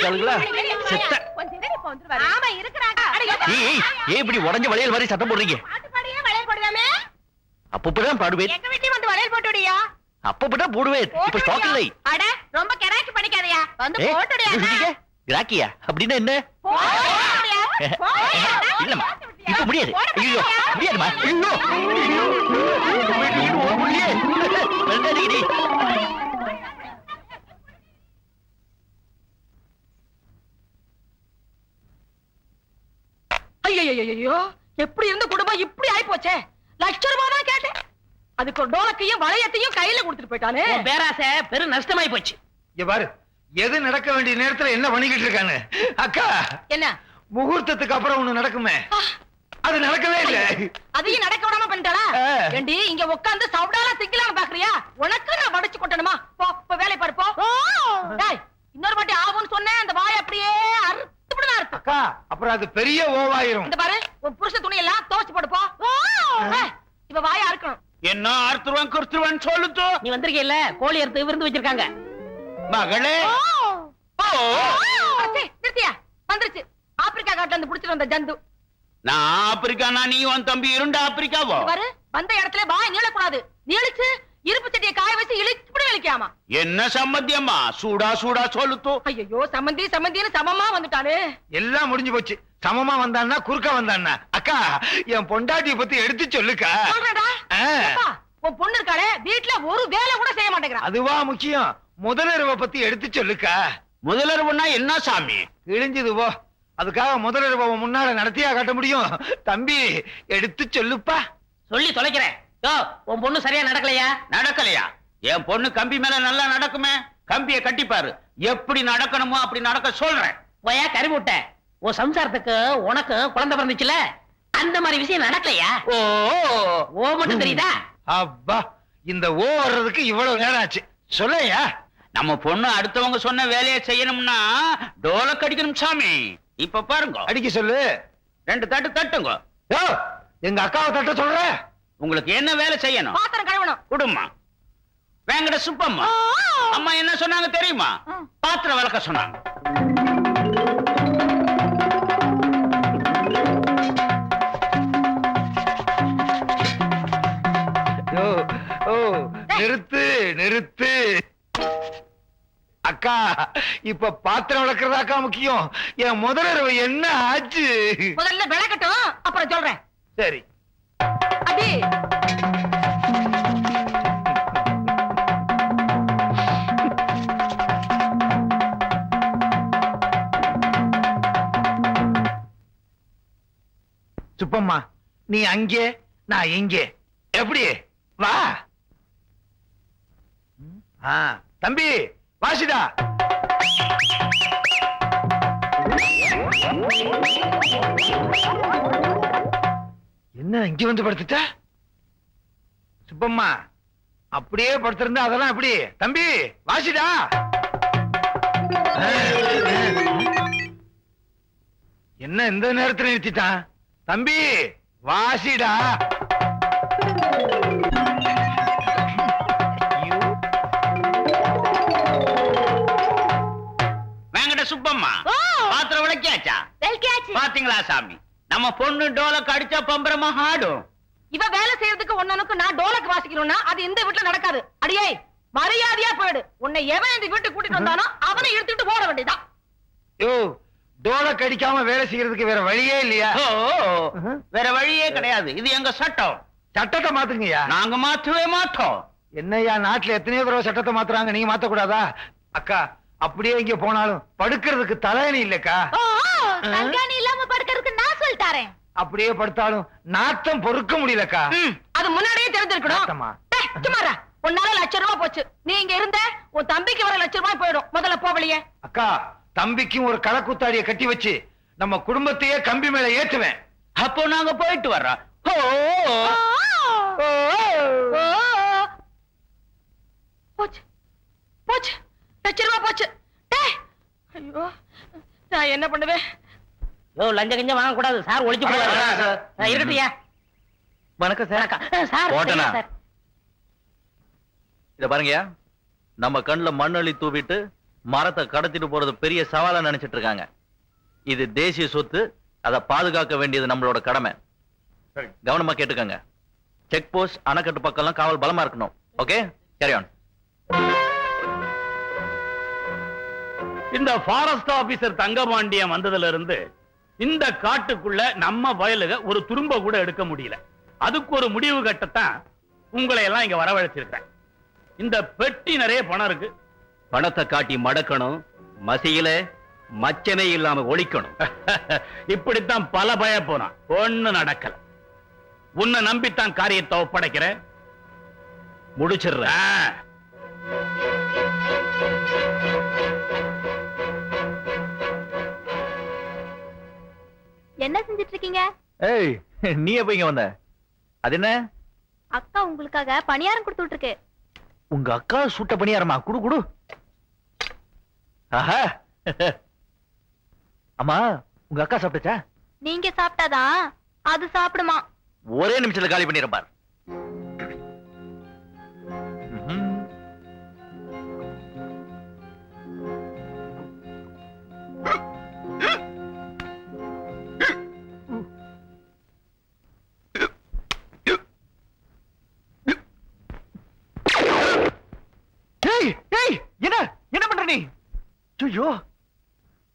இருக்காளுங்களா? செத்த. இப்படி உடஞ்ச வளையல் மாதிரி சத்தம் போடுறீங்க? அப்பதான் பாடுவேன். எங்க வீட்லயும் வந்து வளையல் போட்டுடியா? அப்பதான் போடுவேன். இப்ப ஸ்டாக் இல்லை. அட ரொம்ப கராக்கி பண்ணிக்காதயா. வந்து போட்டுடியா? கிராக்கியா அப்படின்னா என்ன? இல்லம்மா இப்ப முடியாது. ஐயோ முடியாதுமா. ஐயோ எப்படி இருந்த குடும்பம் இப்படி ஆயி போச்சே. லட்சம் ரூபாய் தான் கேட்டேன், அதுக்கு ஒரு டோலக்கையும் வளையத்தையும் கையில கொடுத்துட்டு போயிட்டானே. பேராசை பெரும் நஷ்டமாயி போச்சு. இங்க பாரு, எது நடக்க வேண்டிய நேரத்துல என்ன பண்ணிக்கிட்டு இருக்காங்க. அக்கா என்ன முகூர்த்தத்துக்கு அப்புறம் ஒண்ணு நடக்குமே, அது நடக்கவே இல்ல. அதையும் நடக்க விடாம பண்ணிட்டாளா? ஏண்டி இங்க உட்கார்ந்து சவுடால திங்கலான்னு பாக்குறியா? உனக்கு நான் வடிச்சு கொட்டணுமா? போ போ வேலை பாரு போ. டேய் இன்னொரு வாட்டி ஆகும்னு சொன்னேன், அந்த வாய் அப்படியே அறுத்துடுனா இருக்கு. அக்கா அப்புறம் அது பெரிய ஓவாயிரும். இந்த பாரு உன் புருஷ துணி எல்லாம் துவைச்சு போடு போ. இவ வாயை அறுக்கணும். என்ன அறுத்துருவான் குறுத்துருவான் சொல்லுது. நீ வந்திருக்கீல்ல, கோழி அறுத்து விருந்து வச்சிருக்காங்க. மகளே நிறுத்தியா? வந்துருச்சு ஆப்பிரிக்கா காட்டுல இருந்து புடிச்சிட்டு வந்த ஜந்து. நான் ஆப்பிரிக்கானா நீ உன் தம்பி இரண்டு ஆப்பிரிக்காவோ? பாரு வந்த இடத்துல வாய் நீளக்கூடாது. நீளிச்சு இருப்பு சட்டியை காய வச்சு இழுச்சுப்படி இழுக்காமா. என்ன சம்மந்தியம்மா? சூடா சூடா சொல்லுத்து. ஐயோ சம்மந்தி சம்மந்தின்னு சமமா வந்துட்டானே. எல்லாம் முடிஞ்சு போச்சு. சமமா வந்தான்னா குறுக்க வந்தான்னா. அக்கா என் பொண்டாட்டிய பத்தி எடுத்து சொல்லுக்கா. சொல்றடா. உன் பொண்ணு இருக்காளே வீட்டுல ஒரு வேலை கூட செய்ய மாட்டேங்கிறா. அதுவா முக்கியம். முதலருவ பத்தி எடுத்து சொல்லுக்கா. முதலருவனா என்ன சாமி? கிழிஞ்சது போ. அதுக்காக முதலருவ முன்னால நடத்தியா காட்ட முடியும்? தம்பி எடுத்து சொல்லுப்பா. சொல்லி தொலைக்கிறேன். உன் பொண்ணு சரியா நடக்கலையா? நடக்கலையா? என் பொண்ணு கம்பி மேல நல்லா நடக்குமே. கம்பியை கட்டிப்பாரு, எப்படி நடக்கணுமோ அப்படி நடக்க சொல்றேன். போயா கறிமுட்ட. உன் சம்சாரத்துக்கு உனக்கு குழந்தை பிறந்துச்சுல, அந்த மாதிரி விஷயம் நடக்கலையா? ஓ ஓ மட்டும் தெரியுதா? அப்பா இந்த ஓ வர்றதுக்கு இவ்வளவு நேரம் ஆச்சு. சொல்லையா? நம்ம பொண்ணு அடுத்தவங்க சொன்ன வேலையை செய்யணும்னா டோலக் அடிக்கணும் சாமி. இப்ப பாருங்க, அடிக்க சொல்லு. 2 தட்டு தட்டுங்க. யோ எங்க அக்காவை தட்ட சொல்ற. உங்களுக்கு என்ன வேலை செய்யணும்? பாத்திரம் கழுவணும். குடும்மா வேங்கட சுப்பம்மா. அம்மா என்ன சொன்னாங்க தெரியுமா? பாத்திரம் விளக்க சொன்னாங்க. நிறுத்து நிறுத்து. அக்கா இப்ப பாத்திரம் விளக்குறதாக்கா முக்கியம். என் முதலருவ என்ன ஆச்சு? முதல்ல விளக்கட்டும் அப்புறம் சொல்றேன். சரி. அடி சுப்பம்மா நீ அங்கே நான் இங்கே. எப்படி? வா. தம்பி வாசிடா. என்ன இங்க வந்து படுத்துட்ட? சுப்பம்மா அப்படியே படுத்திருந்தா அதெல்லாம் எப்படி? தம்பி வாசிடா. என்ன இந்த நேரத்துல நிறுத்திட்டான்? தம்பி வாசிடா. வேங்கட சுப்பம்மா பாத்திரம் விளக்கியாச்சா? பாத்தீங்களா சாமி, நம்ம பொண்ணு டோலக் அடிச்சா பம்பரமா ஆடும். இவ வேலை செய்யறதுக்கு ஒன்னனுக்கு நான் டோலக் வாசிக்கணும்னா அது இந்த வீட்டுல நடக்காது. அடியே மரியாதையா போயிடு. உன்னை எவன் இந்த வீட்டுக்கு கூட்டிட்டு வந்தானோ அவனை இழுத்துட்டு போட வேண்டியதான். யோ டோலக் அடிக்காம வேலை செய்யறதுக்கு வேற வழியே இல்லையா? வேற வழியே கிடையாது. இது எங்க சட்டம். சட்டத்தை மாத்துங்கய்யா. நாங்க மாற்றவே மாட்டோம். என்னய்யா நாட்டுல எத்தனையோ தடவை சட்டத்தை மாத்துறாங்க, நீங்க மாத்த கூடாதா? அக்கா அப்படியே இங்க போனாலும் படுக்கிறதுக்கு தலையணி இல்லக்கா. தங்காணி இல்லாம படுக்கிறதுக்கு நான் சொல்லிட்டாரேன். அப்படியே படுத்தாலும் நாத்தம் பொறுக்க முடியலக்கா. அது முன்னாடியே தெரிஞ்சிருக்கணும். சும்மாரா உன்னால லட்சம் ரூபாய் போச்சு. நீ இங்க இருந்த உன் தம்பிக்கு வர லட்சம் ரூபாய் போயிடும். முதல்ல போவலியே. அக்கா தம்பிக்கும் ஒரு களக்குத்தாடியை கட்டி வச்சு நம்ம குடும்பத்தையே கம்பி மேல ஏத்துவேன். அப்போ நாங்க போயிட்டு வர்றோம். போச்சு போச்சு லட்சம் ரூபாய் போச்சு. ஐயோ நான் என்ன பண்ணுவேன்? லஞ்ச கஞ்சம் வாங்க கூடாது சார், ஒளிச்சு போடுவாரு. இருக்கட்டியா? வணக்கம் சார். சார் ஓட்டனா. சார் இத பாருங்கயா, நம்ம கண்ணுல மண்ணள்ளி தூவிட்டு மரத்தை கடத்திட்டு போறது பெரிய சவாலா நினைச்சிட்டு இருக்காங்க. இது தேசிய சொத்து, அதை பாதுகாக்க வேண்டியது நம்மளோட கடமை. கவனமா கேட்டுக்கங்க. செக் போஸ்ட், அணைக்கட்டு பக்கம் எல்லாம் காவல் பலமா இருக்கணும். Okay, carry on. இந்த ஃபாரஸ்ட் ஆபீசர் தங்கபாண்டியன் வந்ததுல இருந்து இந்த காட்டுக்குள்ள நம்ம வயலுக ஒரு துரும்ப கூட எடுக்க முடியல. அதுக்கு ஒரு முடிவு கட்டத்தான் உங்களை எல்லாம் இங்க வரவழைச்சிருக்கேன். இந்த பெட்டி நிறைய பணம் இருக்கு. பணத்தை காட்டி மடக்கணும், மசியில மச்சனை இல்லாம ஒழிக்கணும். இப்படித்தான் பல பய போனான், ஒண்ணு நடக்கல. உன்னை நம்பித்தான் காரியத்தை ஒப்படைக்கிறேன், முடிச்சிடுறேன். என்ன செஞ்சிட்டு இருக்கீங்க? ஏய், நீ எப்ப இங்க வந்த? அது என்ன? அக்கா உங்களுக்காக பணியாரம் கொடுத்துட்டு இருக்கு. உங்க அக்கா சுட்ட பணியாரமா? குடு குடு. ஆஹா. அம்மா, உங்க அக்கா சாப்பிட்டுச்சா? நீங்க சாப்பிட்டாதான் அது சாப்பிடுமா. ஒரே நிமிஷத்துல காலி பண்ணிருப்பார். என்ன பண்ற நீ? ஐயோ,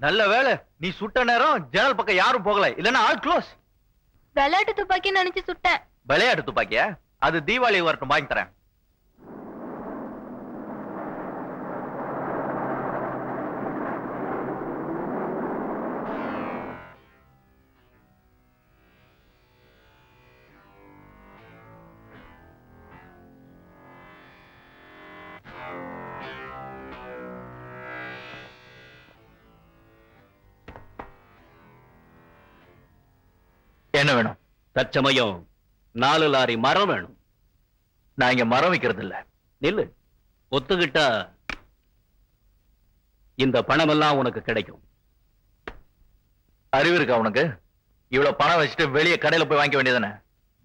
நல்ல வேளை நீ சுட்ட நேரம் ஜன்னல் பக்கம் யாரும் போகல, இல்லன்னா ஆல் க்ளோஸ். விளையாட்டு துப்பாக்கி நினைச்சு சுட்டேன். விளையாட்டு துப்பாக்கியா? அது தீபாவளி வரட்டும், வாங்கி தரேன். என்ன வேணும்? தற்சமயம் 4 லாரி மரம் வேணும். நான் இங்க மரம் வைக்கிறது இல்ல. நில்லு, ஒத்துக்கிட்டா இந்த பணம் எல்லாம் உனக்கு கிடைக்கும். அறிவு இருக்கா உனக்கு? இவ்வளவு பணம் வச்சுட்டு வெளியே கடையில போய் வாங்க வேண்டியதானே?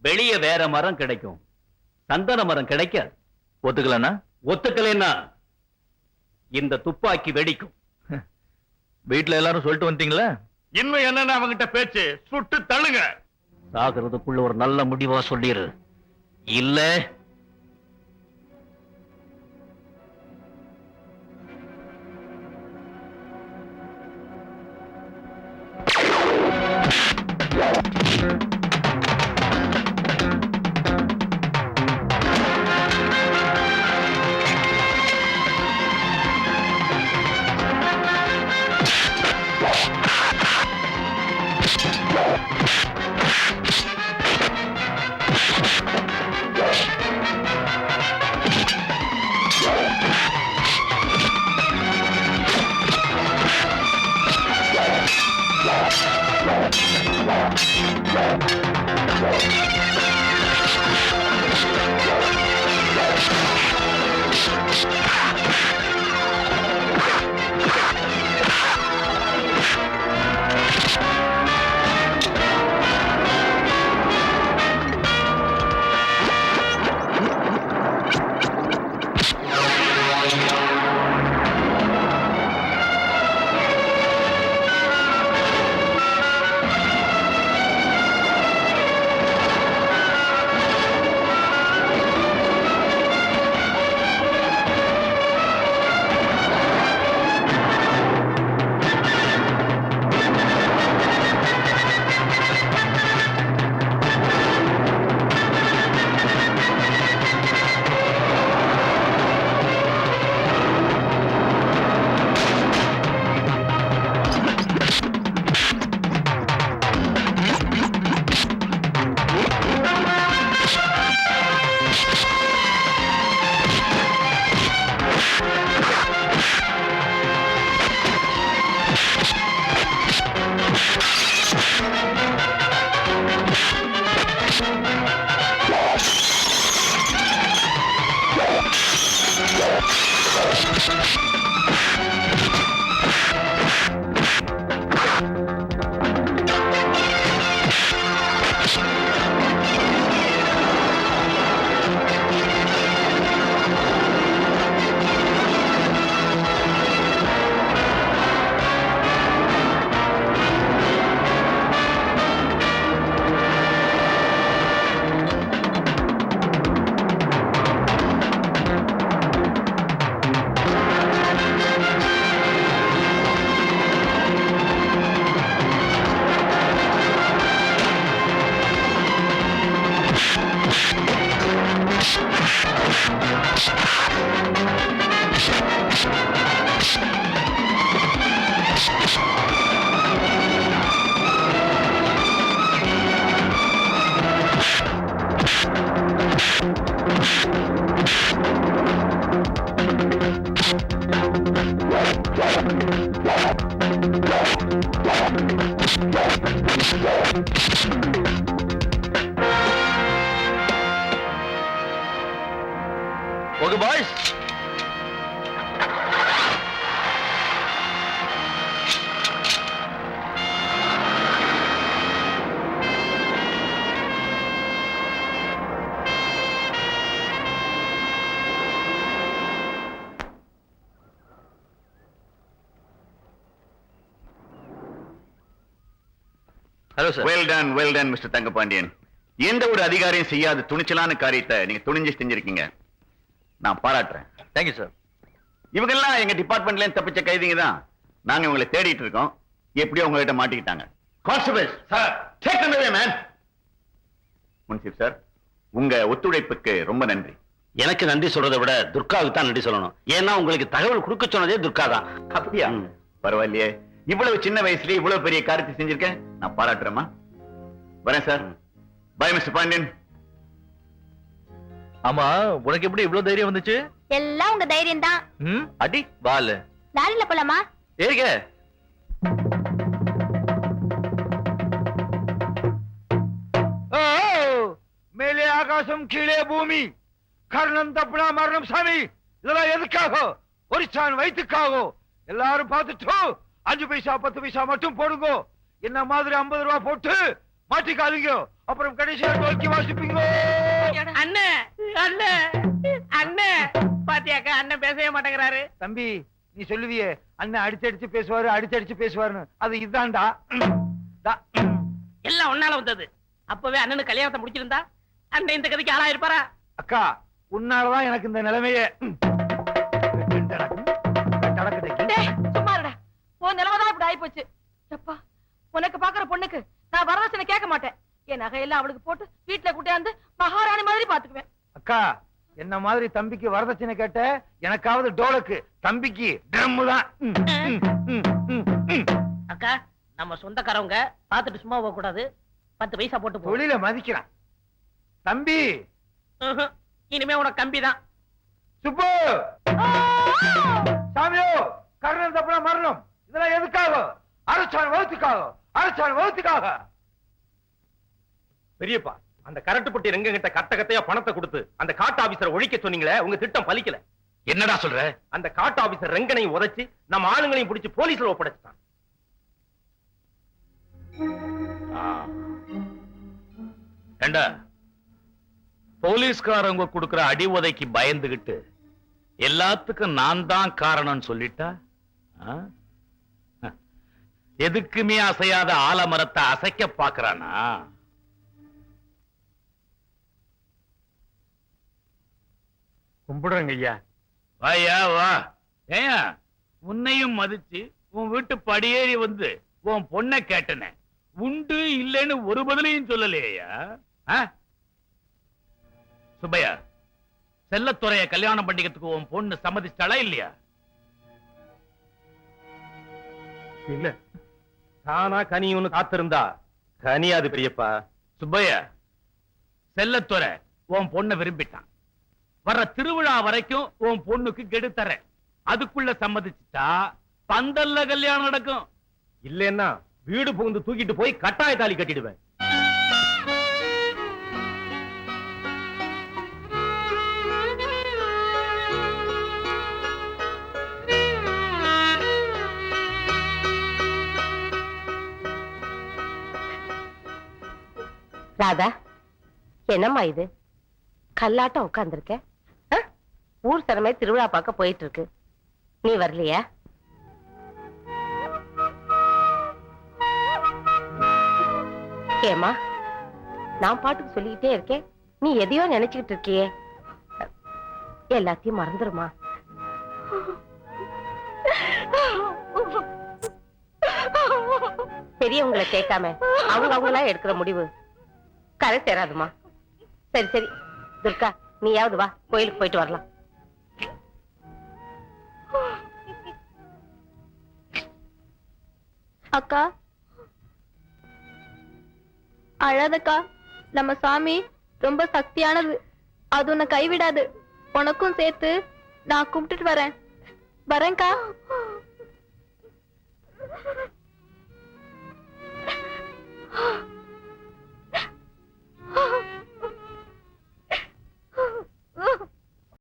வெளியே வேற மரம் கிடைக்கும், சந்தன மரம் கிடைக்காது. ஒத்துக்கலன்னா? ஒத்துக்கலைன்னா இந்த துப்பாக்கி வெடிக்கும். வீட்டுல எல்லாரும் சொல்லிட்டு வந்துட்டீங்களா? இன்னும் என்னன்னு அவங்கிட்ட பேச்சு, சுட்டு தள்ளுங்க. சாகிறதுக்குள்ள ஒரு நல்ல முடிவா சொல்லிரு, இல்ல okay boys. Hello sir. Well done mister Thangapandian. எந்த ஒரு அதிகாரியும் செய்யாத துணிச்சலான காரியத்தை நீங்க துணிஞ்சு செஞ்சிருக்கீங்க. நான் பாராட்டுறேன். Thank you sir. இவங்கெல்லாம் எங்க டிபார்ட்மெண்ட்ல தப்பிச்ச கைதிங்க தான். நாங்க உங்களை தேடிட்டு இருக்கோம். எப்படியோ உங்ககிட்ட மாட்டிக்கிட்டாங்க. Constable sir, take them away man. Munsif sir, உங்க ஒத்துழைப்புக்கு ரொம்ப நன்றி. எனக்கு நன்றி சொல்றதை விட துர்காவுக்கு தான் நன்றி சொல்லணும். ஏன்னா உங்களுக்கு தகவல் கொடுக்க சொன்னதே துர்கா தான். அப்படியா? பரவாயில்லையே, இவ்வளவு சின்ன வயசுலயே இவ்வளவு பெரிய காரியத்தை செஞ்சிருக்கேன். நான் பாராட்டுறேமா. வரேன் சார். By mister Pandian. ஆமா, உனக்கு எப்படி இவ்வளவு தைரியம் வந்துச்சு? எல்லாம் உங்க தைரியம் தான். அடி பால். லாரில போலாமா? ஏறிக்க. மேலே ஆகாசம் கீழே பூமி, கர்ணம் தப்புனா மரணம் சாமி. இதெல்லாம் எதுக்காக? ஒரிச்சான் வயிற்றுக்காக. எல்லாரும் பார்த்துட்டு 5 பைசா 10 பைசா மட்டும் போடுங்க. என்ன மாதிரி 50 ரூபாய் போட்டு மாட்டிக்காதீங்க. அப்புறம் கடைசியா நோக்கி வாசிப்பீங்க. அண்ணே அண்ணே அண்ணே பாத்தியாக்கா, அண்ணன் பேசவே மாட்டேங்கிறாரு. தம்பி, நீ சொல்லுவியே அண்ணன் அடிச்சடிச்சு பேசுவாரு அடிச்சடிச்சு பேசுவாருன்னு, அது இதுதான்டா. எல்லாம் ஒன்னால வந்தது. அப்பவே அண்ணனுக்கு கல்யாணத்தை முடிச்சிருந்தா அண்ணன் இந்த கதைக்கு ஆளா இருப்பாரா? அக்கா, உன்னாலதான் எனக்கு இந்த நிலைமையே. டேய், சும்மா இருடா. உன் நிலைமைதான் இப்படி ஆயிப்போச்சு. எப்பா, உனக்கு பாக்குற பொண்ணுக்கு நான் வரதட்சணை கேட்க மாட்டேன். என் நகையெல்லாம் அவளுக்கு போட்டு வீட்டுல கூட்டியாந்து மகாராணி மாதிரி பாத்துக்குவேன். அக்கா, என்ன மாதிரி தம்பிக்கு வரதட்சணை கேட்ட, எனக்காவது டோலக்கு, தம்பிக்கு ட்ரம் தான். அக்கா, நம்ம சொந்தக்காரவங்க பாத்துட்டு சும்மா போக கூடாது. 10 பைசா போட்டு போ. தொழில மதிக்கிறான் தம்பி. இனிமே உனக்கு கம்பி தான். சுப்பு, சாமியோ, கர்ணன் தப்புனா மரணம். இதெல்லாம் எதுக்காக? அரசாணை வகுத்துக்காக, அரசாணை வகுத்துக்காக. பெரியப்பா, அந்த கரண்ட் பட்டி ரெங்க கிட்ட கட்ட கட்டையா பணத்தை கொடுத்து அந்த காட்டு ஆபீசரை ஒழிக்க சொன்னீங்களே, உங்க திட்டம் பலிக்கல. என்னடா சொல்ற? அந்த காட்டு ஆபீசர் ரெங்கனையும் உதைச்சு நம்ம ஆளுங்களையும் பிடிச்சு போலீஸ்ல ஒப்படைச்சிட்டான். ஏண்டா, போலீஸ்காரங்க கொடுக்கிற அடி உதைக்கு பயந்துகிட்டு எல்லாத்துக்கும் நான் தான் காரணம் சொல்லிட்டா? எதுக்குமே அசையாத ஆலமரத்தை அசைக்க பாக்குறானா? கும்பிடுறேங்க ஐயா. வாயா வா. ஏயா, உன்னையும் மதிச்சு உன் வீட்டு படியேறி வந்து உன் பொண்ணை கேட்டன, உண்டு இல்லைன்னு ஒரு பதிலையும் சொல்லலையா? சுப்பையா, செல்லத்துறைய கல்யாணம் பண்ணிக்கிறதுக்கு உன் பொண்ணு சம்மதிச்சாளா இல்லையா? இல்ல, தானா கனியும்னு காத்திருந்தா கனியாது பெரியப்பா. சுப்பையா, செல்லத்துறை உன் பொண்ணை விரும்பிட்டான். வர்ற திருவிழா வரைக்கும் உன் பொண்ணுக்கு கெடுத்தர. அதுக்குள்ள சம்மதிச்சுட்டா பந்தல்ல கல்யாணம் நடக்கும். இல்லன்னா வீடு புகுந்து தூக்கிட்டு போய் கட்டாய தாலி கட்டிடுவேன். ராதா, என்னம்மா இது? கல்லாட்டம் உட்கார்ந்துருக்க. ஊர் சனமே திருவிழா பார்க்க போயிட்டு இருக்கு. நீ வரலையா? ஏமா, நான் பாட்டுக்கு சொல்லிக்கிட்டே இருக்கேன், நீ எதையோ நினைச்சுக்கிட்டு இருக்கியே. எல்லாத்தையும் மறந்துருமா? பெரியவங்களை கேட்காம அவங்க அவங்களா எடுக்கிற முடிவு கரை சேராதுமா. சரி சரி துர்கா, நீயாவது வா, கோயிலுக்கு போயிட்டு வரலாம். அக்கா, அழாதக்கா. நம்ம சாமி ரொம்ப சக்தியானது. அது உன்னை கைவிடாது. உனக்கும் சேர்த்து நான் கும்பிட்டுட்டு வரேன். வரேன்க்கா.